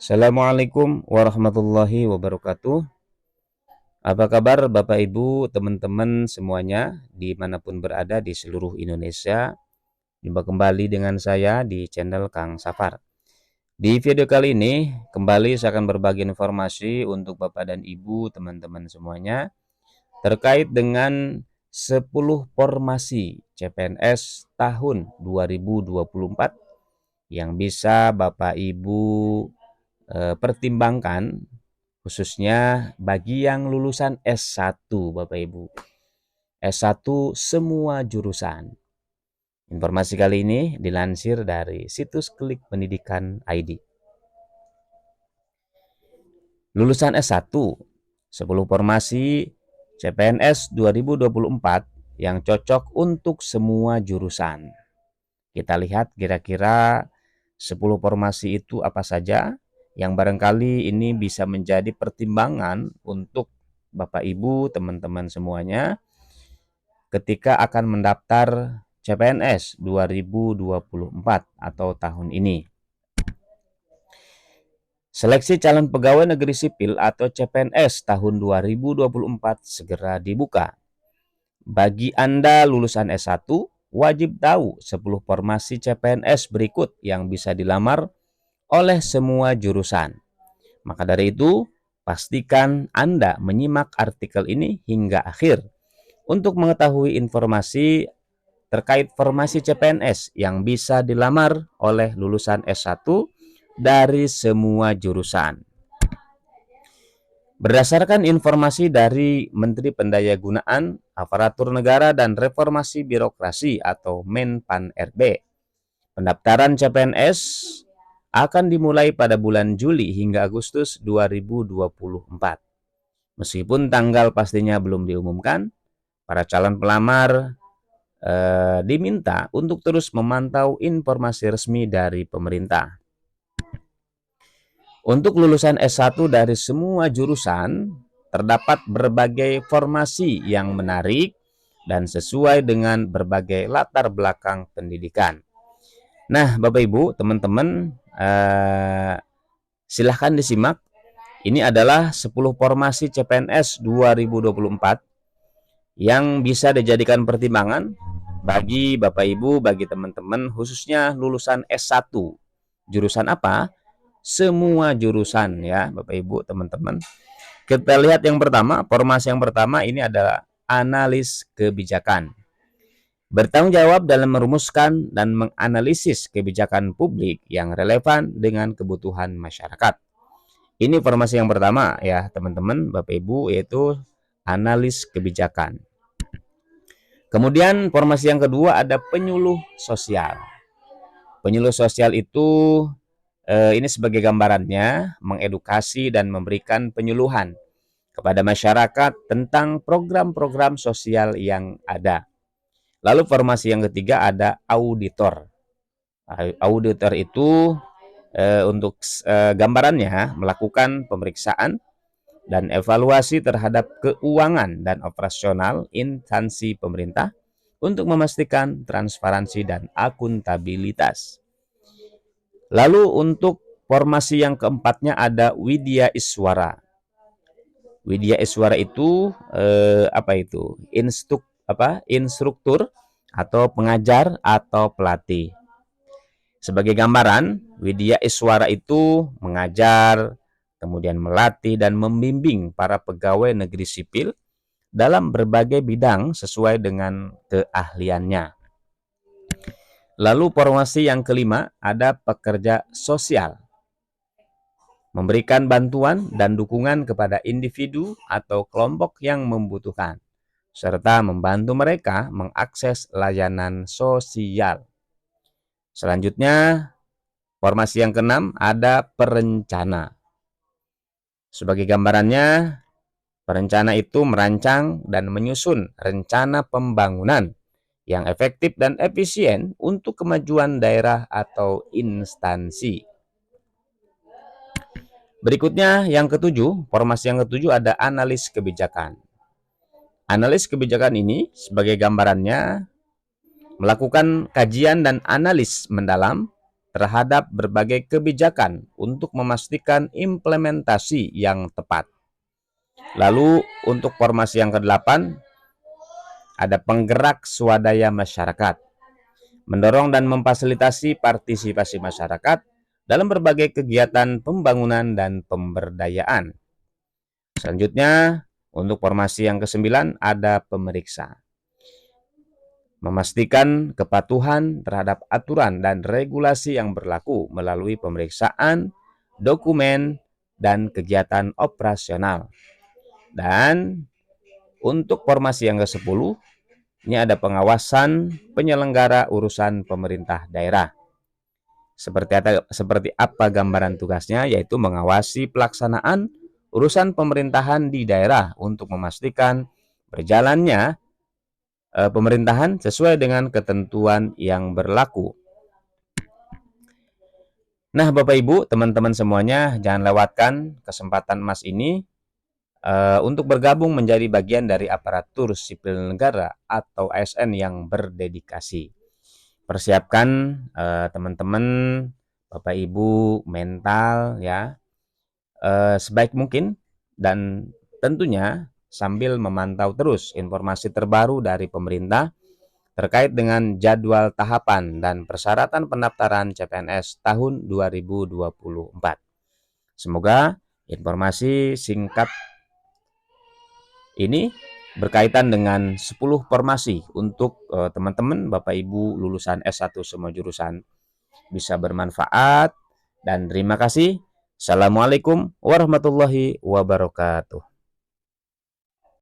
Assalamualaikum warahmatullahi wabarakatuh. Apa kabar Bapak Ibu, teman-teman semuanya dimanapun berada di seluruh Indonesia. Jumpa kembali dengan saya di channel Kang Safar. Di video kali ini kembali saya akan berbagi informasi untuk Bapak dan Ibu, teman-teman semuanya terkait dengan 10 formasi CPNS tahun 2024 yang bisa Bapak Ibu pertimbangkan, khususnya bagi yang lulusan S1 Bapak Ibu. S1 semua jurusan. Informasi kali ini dilansir dari situs Klik Pendidikan ID. Lulusan S1, 10 formasi CPNS 2024 yang cocok untuk semua jurusan. Kita lihat kira-kira 10 formasi itu apa saja yang barangkali ini bisa menjadi pertimbangan untuk Bapak Ibu, teman-teman semuanya ketika akan mendaftar CPNS 2024 atau tahun ini. Seleksi calon pegawai negeri sipil atau CPNS tahun 2024 segera dibuka. Bagi Anda lulusan S1, wajib tahu 10 formasi CPNS berikut yang bisa dilamar oleh semua jurusan. Maka dari itu, pastikan Anda menyimak artikel ini hingga akhir untuk mengetahui informasi terkait formasi CPNS yang bisa dilamar oleh lulusan S1 dari semua jurusan. Berdasarkan informasi dari Menteri Pendayagunaan Aparatur Negara dan Reformasi Birokrasi atau Menpan RB, pendaftaran CPNS akan dimulai pada bulan Juli hingga Agustus 2024. Meskipun tanggal pastinya belum diumumkan, para calon pelamar diminta untuk terus memantau informasi resmi dari pemerintah. Untuk lulusan S1 dari semua jurusan, terdapat berbagai formasi yang menarik dan sesuai dengan berbagai latar belakang pendidikan. Nah, Bapak Ibu, teman-teman, silahkan disimak. Ini adalah 10 formasi CPNS 2024 yang bisa dijadikan pertimbangan bagi Bapak Ibu, bagi teman-teman, khususnya lulusan S1. Jurusan apa? Semua jurusan ya, Bapak Ibu, teman-teman. Kita lihat yang pertama, formasi yang pertama ini adalah analis kebijakan. Bertanggung jawab dalam merumuskan dan menganalisis kebijakan publik yang relevan dengan kebutuhan masyarakat. Ini formasi yang pertama ya, teman-teman, Bapak Ibu, yaitu analis kebijakan. Kemudian formasi yang kedua ada penyuluh sosial. Penyuluh sosial itu ini sebagai gambarannya mengedukasi dan memberikan penyuluhan kepada masyarakat tentang program-program sosial yang ada. Lalu formasi yang ketiga ada auditor. Auditor itu untuk gambarannya melakukan pemeriksaan dan evaluasi terhadap keuangan dan operasional instansi pemerintah untuk memastikan transparansi dan akuntabilitas. Lalu untuk formasi yang keempatnya ada Widya Iswara. Widya Iswara itu apa itu? Instruktur atau pengajar atau pelatih. Sebagai gambaran, Widya Iswara itu mengajar, kemudian melatih dan membimbing para pegawai negeri sipil dalam berbagai bidang sesuai dengan keahliannya. Lalu formasi yang kelima ada pekerja sosial. Memberikan bantuan dan dukungan kepada individu atau kelompok yang membutuhkan, serta membantu mereka mengakses layanan sosial. Selanjutnya, formasi yang keenam ada perencana. Sebagai gambarannya, perencana itu merancang dan menyusun rencana pembangunan yang efektif dan efisien untuk kemajuan daerah atau instansi. Berikutnya yang ketujuh, formasi yang ketujuh ada analis kebijakan. Analis kebijakan ini sebagai gambarannya melakukan kajian dan analis mendalam terhadap berbagai kebijakan untuk memastikan implementasi yang tepat. Lalu untuk formasi yang ke-8 ada penggerak swadaya masyarakat, mendorong dan memfasilitasi partisipasi masyarakat dalam berbagai kegiatan pembangunan dan pemberdayaan. Selanjutnya, untuk formasi yang ke-9 ada pemeriksa, memastikan kepatuhan terhadap aturan dan regulasi yang berlaku melalui pemeriksaan, dokumen, dan kegiatan operasional. Dan untuk formasi yang ke-10, ini ada pengawasan penyelenggara urusan pemerintah daerah. Seperti apa gambaran tugasnya, yaitu mengawasi pelaksanaan urusan pemerintahan di daerah untuk memastikan berjalannya pemerintahan sesuai dengan ketentuan yang berlaku. Nah, Bapak Ibu, teman-teman semuanya, jangan lewatkan kesempatan emas ini untuk bergabung menjadi bagian dari aparatur sipil negara atau ASN yang berdedikasi. Persiapkan teman-teman, Bapak Ibu, mental ya sebaik mungkin, dan tentunya sambil memantau terus informasi terbaru dari pemerintah terkait dengan jadwal tahapan dan persyaratan pendaftaran CPNS tahun 2024. Semoga informasi singkat ini berkaitan dengan 10 formasi untuk teman-teman Bapak Ibu lulusan S1 semua jurusan bisa bermanfaat, dan terima kasih. Assalamualaikum warahmatullahi wabarakatuh.